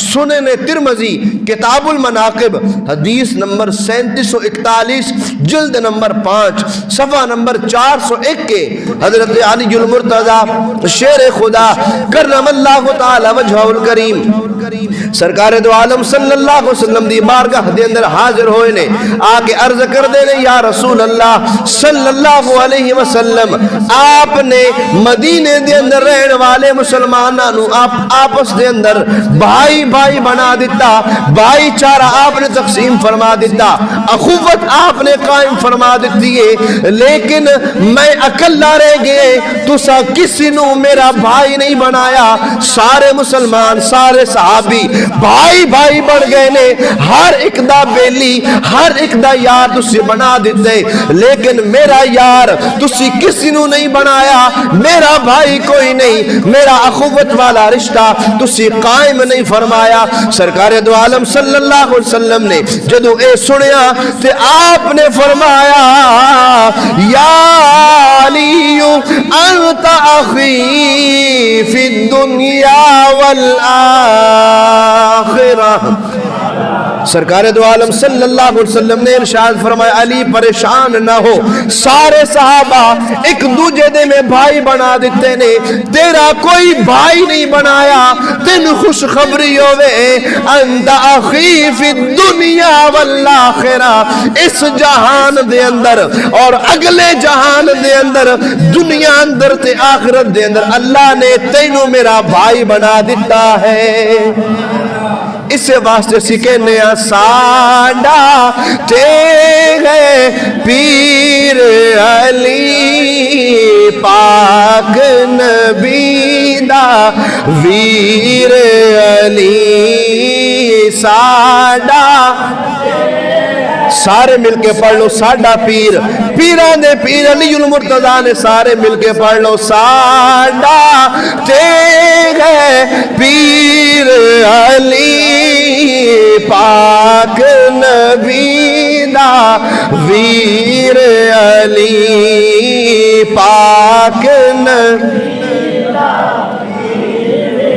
سنن ترمذی کتاب المناقب حدیث نمبر 3741 جلد نمبر 5 صفحہ نمبر 401 کے حضرت علی المرتضی شیر خدا کرم اللہ تعالی وجہہ الکریم سرکار دو عالم صلی اللہ علیہ وسلم دی بارگاہ دے اندر حاضر ہوئے نے آکے عرض کر دے نے یا رسول اللہ صلی اللہ علیہ وسلم آپ نے مدینے دے اندر رہنے والے مسلمانوں آپ آپس دے اندر بھائی بھائی بنا دیتا بھائی چارہ آپ نے تقسیم فرما دیتا اخوت آپ نے قائم فرما دیتی ہے لیکن میں اکلا رہ گئے تو سا کسی نو میرا بھائی نہیں بنایا سارے مسلمان سارے صحابی بھائی بھائی بڑھ گئے نے ہر ایک دا بیلی ہر ایک دا یار تسی بنا دیتے لیکن میرا یار تسی کسی نو نہیں بنایا میرا بھائی کوئی نہیں میرا اخوت والا رشتہ تسی قائم نہیں فرمایا سرکار دو عالم صلی اللہ علیہ وسلم نے جدو اے سنیا تے آپ نے فرمایا یا علی انت اخی فی الدنیا والآخرہ سرکار دو عالم صلی اللہ علیہ وسلم نے ارشاد فرمایا علی پریشان نہ ہو سارے صحابہ ایک دوجہ دے میں بھائی بنا دیتے نے تیرا کوئی بھائی نہیں بنایا تین خوشخبری ہوئے انت اخی فی الدنیا والآخرہ اس جہان دے اندر اور اگلے جہان دے اندر دنیا اندر تے آخرت دے اندر اللہ نے تینوں میرا بھائی بنا دیتا ہے اس واسطے سکھنے ساڈا تے گئے پیر علی پاک نبی دا ویر علی ساڈا سارے مل کے پڑھ لو ساڈا پیر پیران دے پیر علی المرتضی نے سارے مل کے پڑھ لو ساڈا تے گئے پیر علی پاک نبی دا ویر علی پاک نبی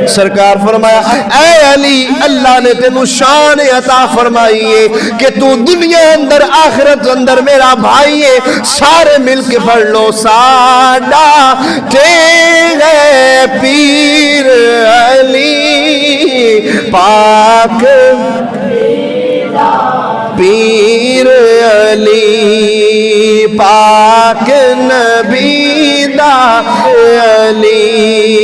سرکار فرمایا اے علی اللہ نے تینو شان عطا فرمائی ہے کہ تو دنیا اندر آخرت اندر میرا بھائی ہے سارے مل کے پڑھ لو ساڈا تیرے پیر علی پاک پیر علی پاک نبی دا علی